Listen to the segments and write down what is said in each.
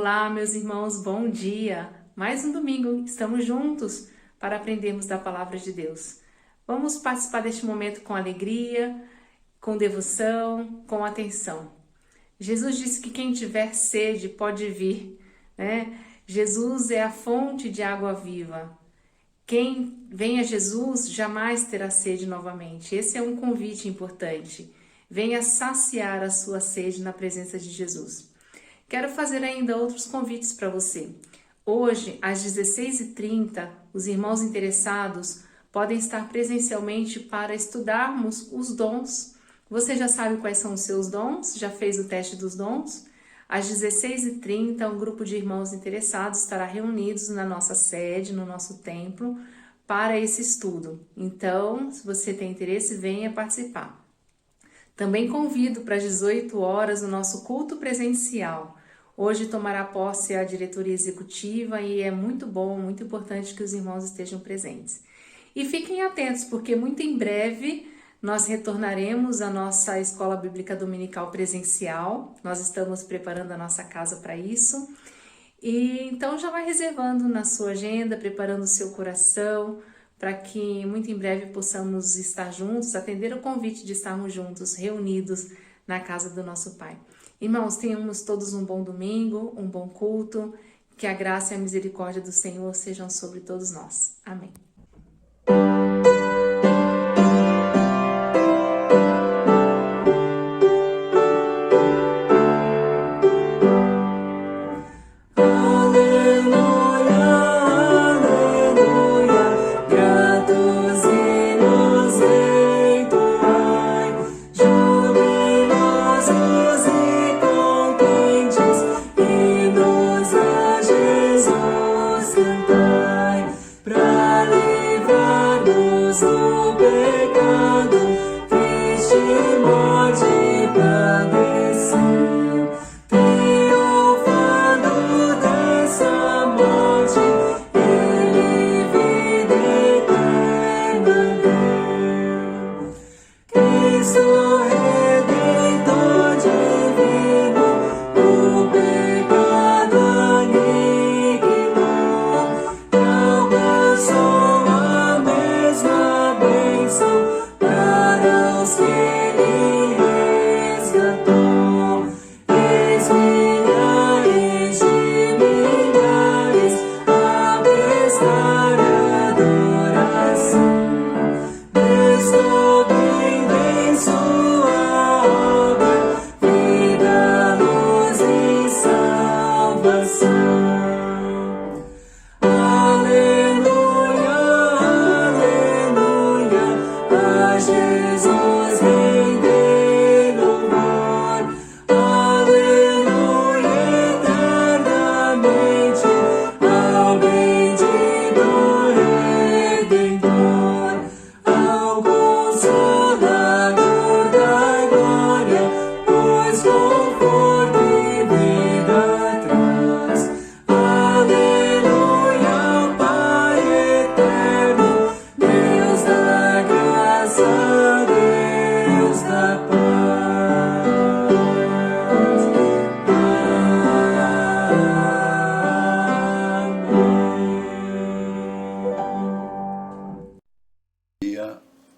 Olá, meus irmãos, bom dia! Mais um domingo, estamos juntos para aprendermos da Palavra de Deus. Vamos participar deste momento com alegria, com devoção, com atenção. Jesus disse que quem tiver sede pode vir, né? Jesus é a fonte de água viva. Quem vem a Jesus jamais terá sede novamente. Esse é um convite importante. Venha saciar a sua sede na presença de Jesus. Quero fazer ainda outros convites para você. Hoje, às 16h30, os irmãos interessados podem estar presencialmente para estudarmos os dons. Você já sabe quais são os seus dons? Já fez o teste dos dons? Às 16h30, um grupo de irmãos interessados estará reunidos na nossa sede, no nosso templo, para esse estudo. Então, se você tem interesse, venha participar. Também convido para as 18 horas o nosso culto presencial. Hoje tomará posse a diretoria executiva e é muito bom, muito importante que os irmãos estejam presentes. E fiquem atentos, porque muito em breve nós retornaremos à nossa escola bíblica dominical presencial. Nós estamos preparando a nossa casa para isso. E então já vai reservando na sua agenda, preparando o seu coração, para que muito em breve possamos estar juntos, atender o convite de estarmos juntos, reunidos na casa do nosso Pai. Irmãos, tenhamos todos um bom domingo, um bom culto, que a graça e a misericórdia do Senhor sejam sobre todos nós. Amém.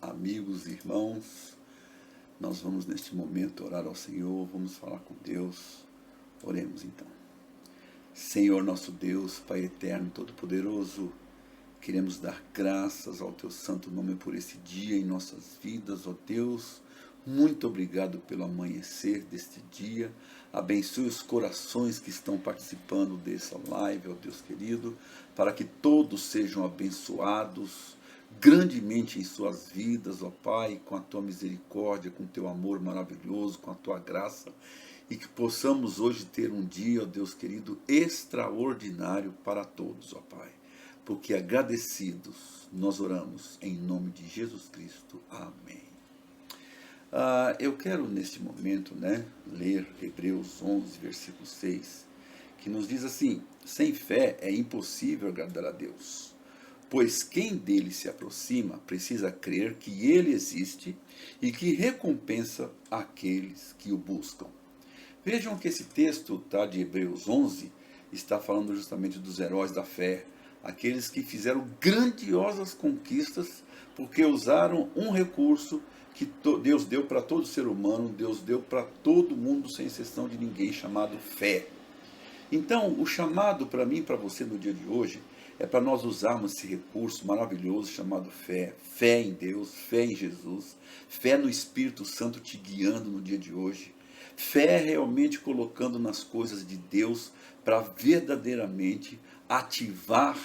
Amigos, irmãos, nós vamos neste momento orar ao Senhor, vamos falar com Deus. Oremos então. Senhor nosso Deus, Pai eterno, todo-poderoso, queremos dar graças ao Teu santo nome por esse dia em nossas vidas, ó Deus. Muito obrigado pelo amanhecer deste dia. Abençoe os corações que estão participando dessa live, ó Deus querido, para que todos sejam abençoados grandemente em suas vidas, ó Pai, com a Tua misericórdia, com o Teu amor maravilhoso, com a Tua graça, e que possamos hoje ter um dia, ó Deus querido, extraordinário para todos, ó Pai, porque agradecidos nós oramos em nome de Jesus Cristo. Amém. Eu quero neste momento, ler Hebreus 11, versículo 6, que nos diz assim: sem fé é impossível agradar a Deus, pois quem dele se aproxima precisa crer que ele existe e que recompensa aqueles que o buscam. Vejam que esse texto de Hebreus 11 está falando justamente dos heróis da fé, aqueles que fizeram grandiosas conquistas porque usaram um recurso que Deus deu para todo ser humano, Deus deu para todo mundo, sem exceção de ninguém, chamado fé. Então, o chamado para mim e para você no dia de hoje é para nós usarmos esse recurso maravilhoso chamado fé. Fé em Deus, fé em Jesus, fé no Espírito Santo te guiando no dia de hoje. Fé realmente colocando nas coisas de Deus para verdadeiramente ativar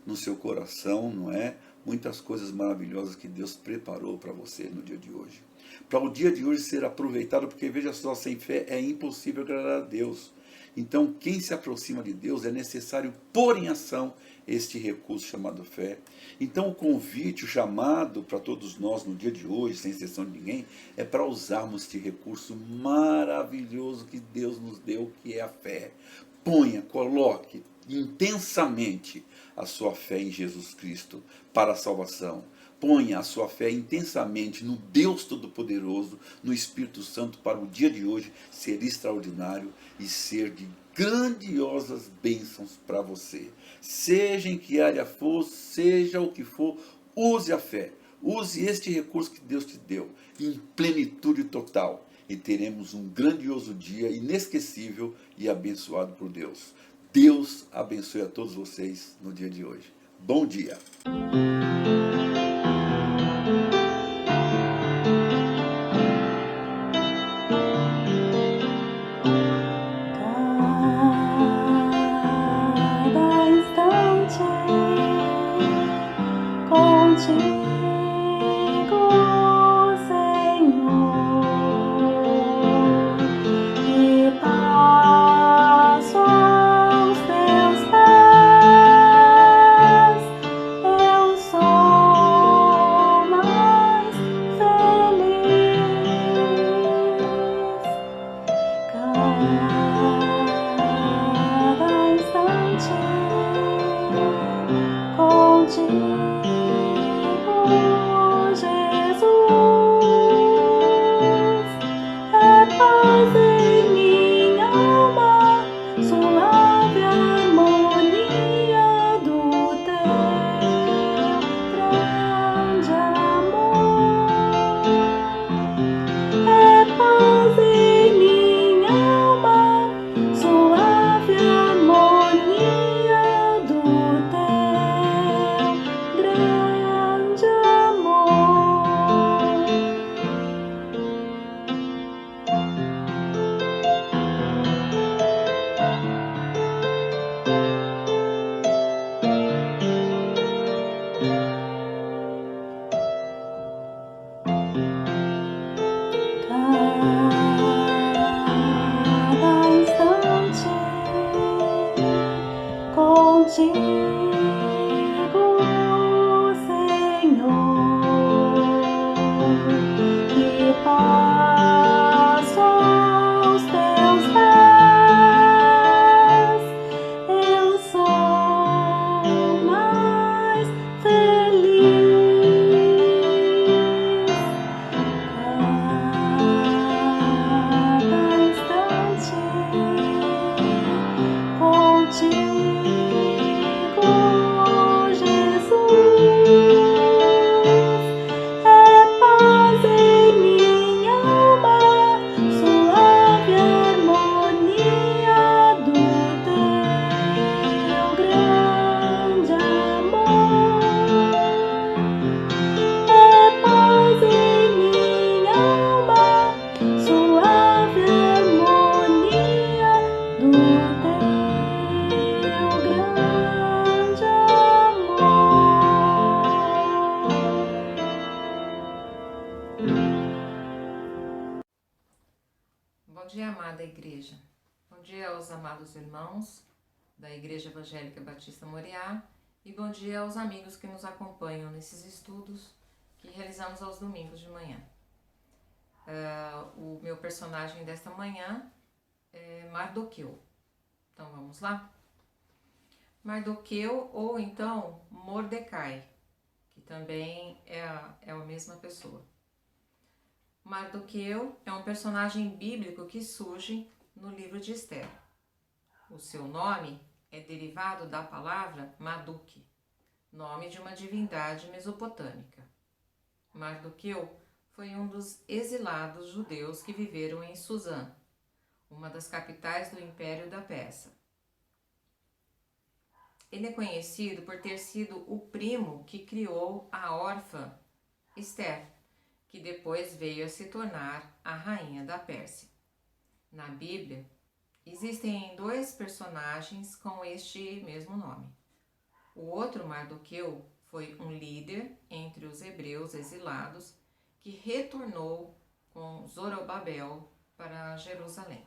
no seu coração, não é? Muitas coisas maravilhosas que Deus preparou para você no dia de hoje. Para o dia de hoje ser aproveitado, porque veja só, sem fé é impossível agradar a Deus. Então, quem se aproxima de Deus é necessário pôr em ação este recurso chamado fé. Então, o convite, o chamado para todos nós no dia de hoje, sem exceção de ninguém, é para usarmos este recurso maravilhoso que Deus nos deu, que é a fé. Ponha, coloque intensamente a sua fé em Jesus Cristo para a salvação. Ponha a sua fé intensamente no Deus Todo-Poderoso, no Espírito Santo, para o dia de hoje ser extraordinário e ser de grandiosas bênçãos para você. Seja em que área for, seja o que for, use a fé. Use este recurso que Deus te deu em plenitude total e teremos um grandioso dia, inesquecível e abençoado por Deus. Deus abençoe a todos vocês no dia de hoje. Bom dia! Bom dia, amada igreja. Bom dia aos amados irmãos da Igreja Evangélica Batista Moriá e bom dia aos amigos que nos acompanham nesses estudos que realizamos aos domingos de manhã. O meu personagem desta manhã é Mardoqueu. Então vamos lá? Mardoqueu ou então Mordecai, que também é a mesma pessoa. Mardoqueu é um personagem bíblico que surge no livro de Esther. O seu nome é derivado da palavra Marduk, nome de uma divindade mesopotâmica. Mardoqueu foi um dos exilados judeus que viveram em Suzã, uma das capitais do Império da Pérsia. Ele é conhecido por ter sido o primo que criou a órfã Esther, que depois veio a se tornar a rainha da Pérsia. Na Bíblia, existem 2 personagens com este mesmo nome. O outro, Mardoqueu, foi um líder entre os hebreus exilados que retornou com Zorobabel para Jerusalém.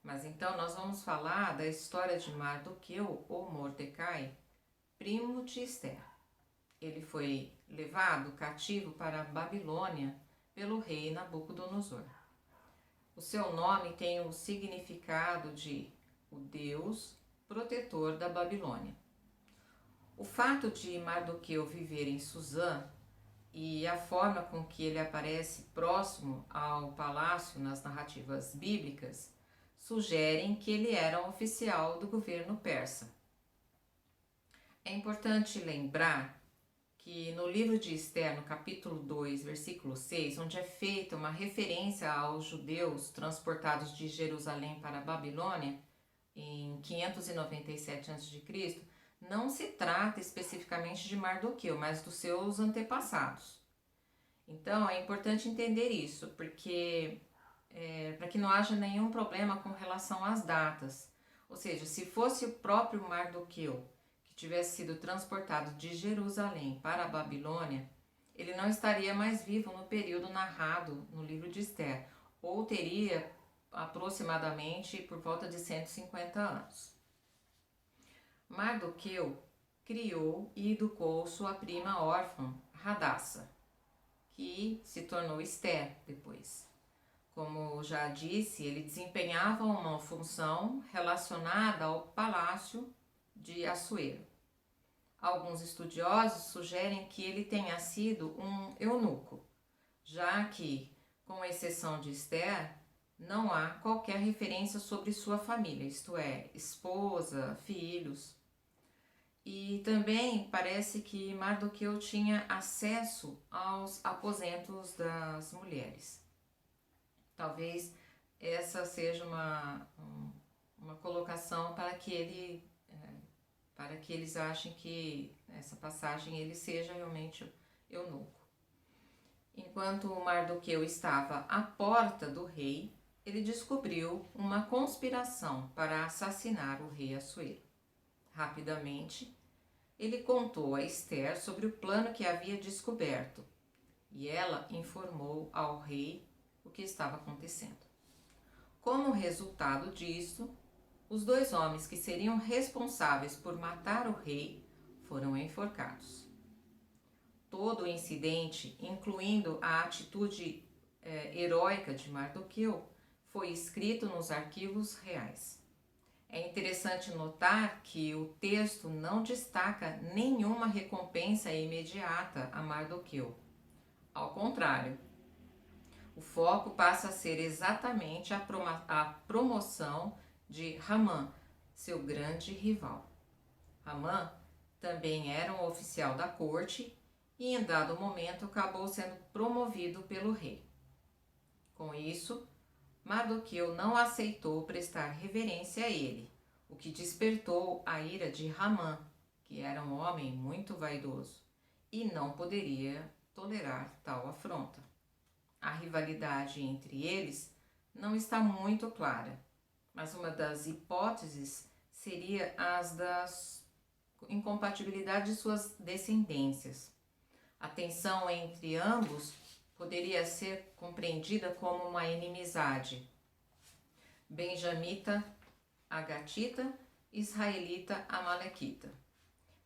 Mas então nós vamos falar da história de Mardoqueu ou Mordecai, primo de Esther. Ele foi levado cativo para a Babilônia pelo rei Nabucodonosor. O seu nome tem o significado de o Deus protetor da Babilônia. O fato de Mardoqueu viver em Suzã e a forma com que ele aparece próximo ao palácio nas narrativas bíblicas sugerem que ele era um oficial do governo persa. É importante lembrar que no livro de Esther, no capítulo 2, versículo 6, onde é feita uma referência aos judeus transportados de Jerusalém para a Babilônia, em 597 a.C., não se trata especificamente de Mardoqueu, mas dos seus antepassados. Então, é importante entender isso, porque para que não haja nenhum problema com relação às datas. Ou seja, se fosse o próprio Mardoqueu que tivesse sido transportado de Jerusalém para a Babilônia, ele não estaria mais vivo no período narrado no livro de Esther, ou teria aproximadamente por volta de 150 anos. Mardoqueu criou e educou sua prima órfã, Hadassa, que se tornou Esther depois. Como já disse, ele desempenhava uma função relacionada ao palácio de Assuero. Alguns estudiosos sugerem que ele tenha sido um eunuco, já que, com exceção de Esther, não há qualquer referência sobre sua família, isto é, esposa, filhos. E também parece que Mardoqueu tinha acesso aos aposentos das mulheres. Talvez essa seja uma colocação para que eles achem que essa passagem ele seja realmente eunuco. Enquanto Mardoqueu estava à porta do rei, ele descobriu uma conspiração para assassinar o rei Assuero. Rapidamente, ele contou a Esther sobre o plano que havia descoberto, e ela informou ao rei o que estava acontecendo. Como resultado disso, os 2 homens que seriam responsáveis por matar o rei foram enforcados. Todo o incidente, incluindo a atitude heróica de Mardoqueu, foi escrito nos arquivos reais. É interessante notar que o texto não destaca nenhuma recompensa imediata a Mardoqueu. Ao contrário, o foco passa a ser exatamente a promoção de Hamã, seu grande rival. Hamã também era um oficial da corte e em dado momento acabou sendo promovido pelo rei. Com isso, Mardoqueu não aceitou prestar reverência a ele, o que despertou a ira de Hamã, que era um homem muito vaidoso, e não poderia tolerar tal afronta. A rivalidade entre eles não está muito clara, mas uma das hipóteses seria as das incompatibilidade de suas descendências. A tensão entre ambos poderia ser compreendida como uma inimizade benjamita, agatita, israelita, amalequita.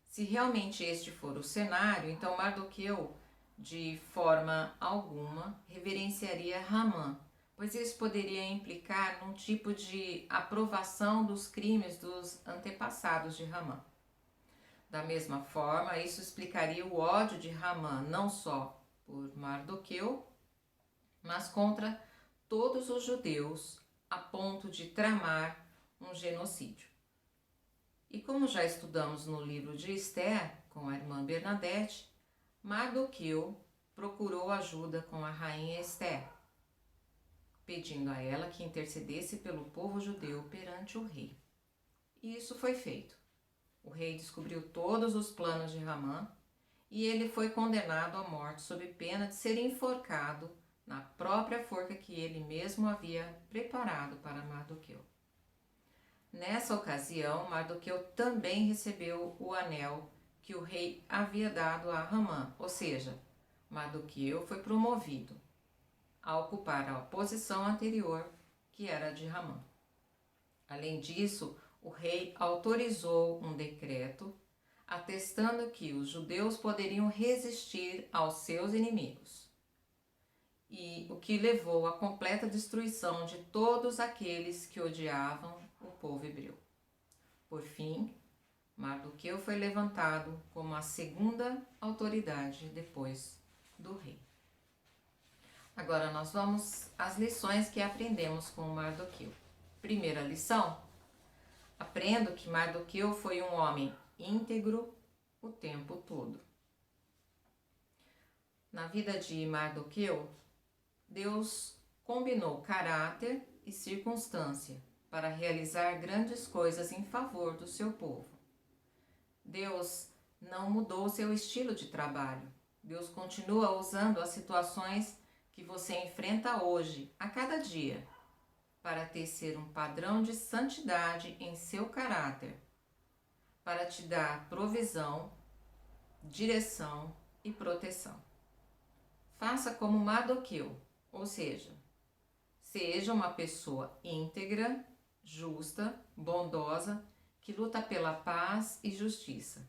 Se realmente este for o cenário, então Mardoqueu, de forma alguma, reverenciaria Hamã, pois isso poderia implicar num tipo de aprovação dos crimes dos antepassados de Hamã. Da mesma forma, isso explicaria o ódio de Hamã não só por Mardoqueu, mas contra todos os judeus, a ponto de tramar um genocídio. E como já estudamos no livro de Esther, com a irmã Bernadette, Mardoqueu procurou ajuda com a rainha Esther, pedindo a ela que intercedesse pelo povo judeu perante o rei. E isso foi feito. O rei descobriu todos os planos de Ramã e ele foi condenado à morte sob pena de ser enforcado na própria forca que ele mesmo havia preparado para Mardoqueu. Nessa ocasião, Mardoqueu também recebeu o anel que o rei havia dado a Ramã, ou seja, Mardoqueu foi promovido a ocupar a posição anterior, que era de Ramã. Além disso, o rei autorizou um decreto atestando que os judeus poderiam resistir aos seus inimigos, e o que levou à completa destruição de todos aqueles que odiavam o povo hebreu. Por fim, Mardoqueu foi levantado como a segunda autoridade depois do rei. Agora nós vamos às lições que aprendemos com Mardoqueu. Primeira lição: aprendo que Mardoqueu foi um homem íntegro o tempo todo. Na vida de Mardoqueu, Deus combinou caráter e circunstância para realizar grandes coisas em favor do seu povo. Deus não mudou seu estilo de trabalho. Deus continua usando as situações que você enfrenta hoje, a cada dia, para tecer um padrão de santidade em seu caráter, para te dar provisão, direção e proteção. Faça como Mardoqueu, ou seja uma pessoa íntegra, justa, bondosa, que luta pela paz e justiça.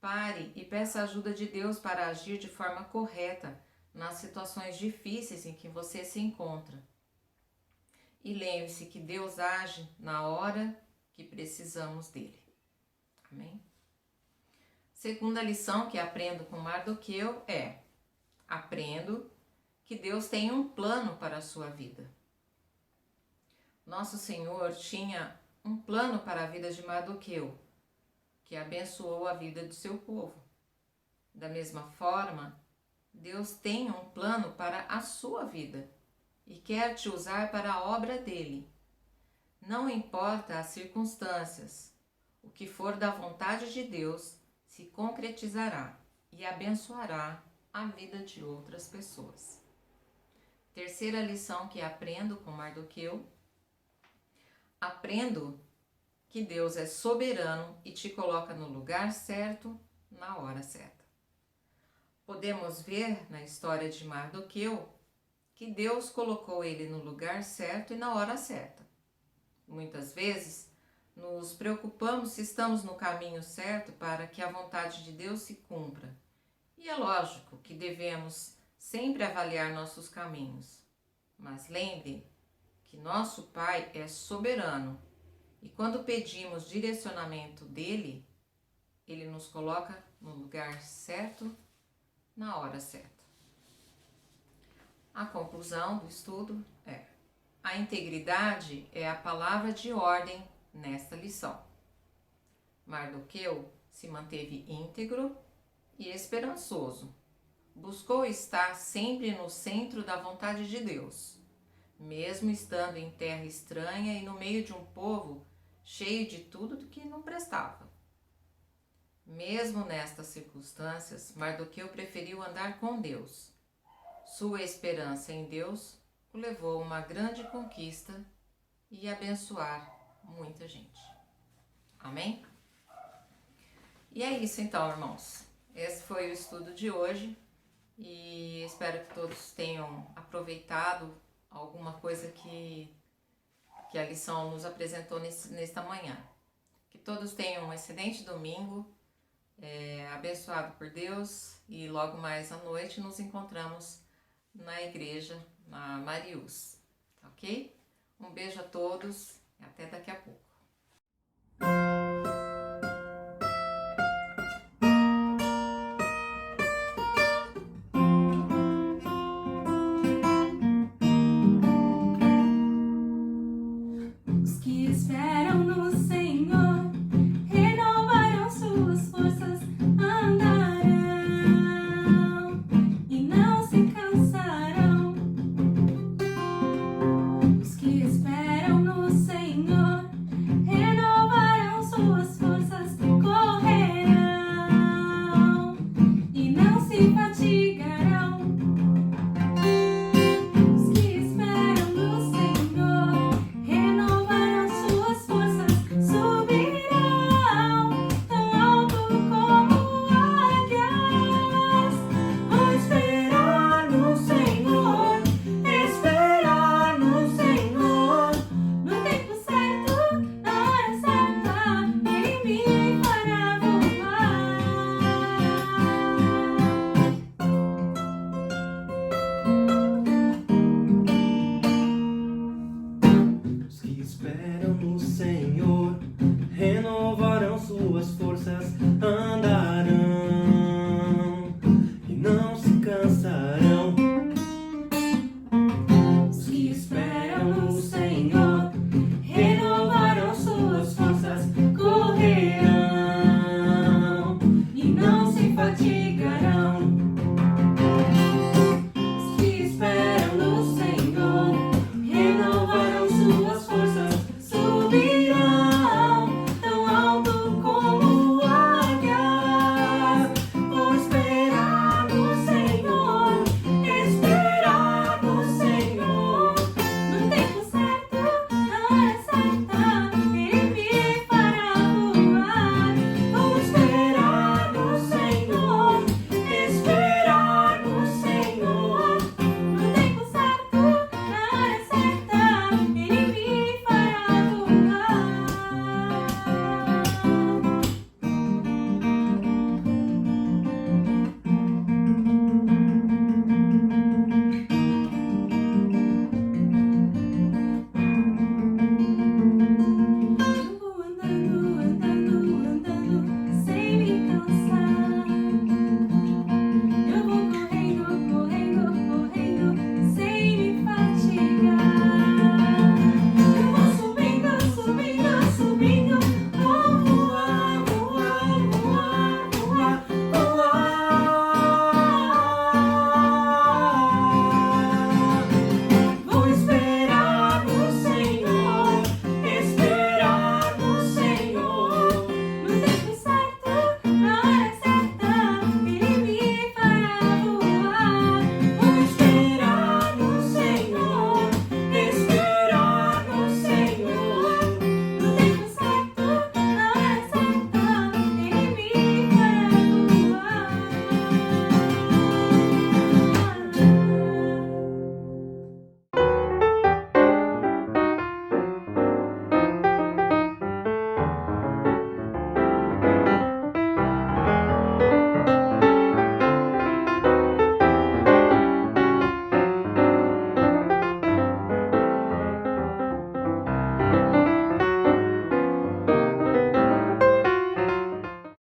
Pare e peça a ajuda de Deus para agir de forma correta nas situações difíceis em que você se encontra. E lembre-se que Deus age na hora que precisamos dele. Amém? Segunda lição que aprendo com Mardoqueu é: aprendo que Deus tem um plano para a sua vida. Nosso Senhor tinha um plano para a vida de Mardoqueu, que abençoou a vida do seu povo. Da mesma forma, Deus tem um plano para a sua vida e quer te usar para a obra dele. Não importa as circunstâncias, o que for da vontade de Deus se concretizará e abençoará a vida de outras pessoas. Terceira lição que aprendo com Mardoqueu: aprendo que Deus é soberano e te coloca no lugar certo, na hora certa. Podemos ver na história de Mardoqueu que Deus colocou ele no lugar certo e na hora certa. Muitas vezes nos preocupamos se estamos no caminho certo para que a vontade de Deus se cumpra. E é lógico que devemos sempre avaliar nossos caminhos. Mas lembre que nosso Pai é soberano e quando pedimos direcionamento dele, ele nos coloca no lugar certo, na hora certa. A conclusão do estudo é: a integridade é a palavra de ordem nesta lição. Mardoqueu se manteve íntegro e esperançoso. Buscou estar sempre no centro da vontade de Deus, mesmo estando em terra estranha e no meio de um povo cheio de tudo do que não prestava. Mesmo nestas circunstâncias, Mardoqueu preferiu andar com Deus. Sua esperança em Deus o levou a uma grande conquista e abençoar muita gente. Amém? E é isso então, irmãos. Esse foi o estudo de hoje e espero que todos tenham aproveitado alguma coisa que a lição nos apresentou nesta manhã. Que todos tenham um excelente domingo, abençoado por Deus, e logo mais à noite nos encontramos na igreja, na Marius, ok? Um beijo a todos e até daqui a pouco.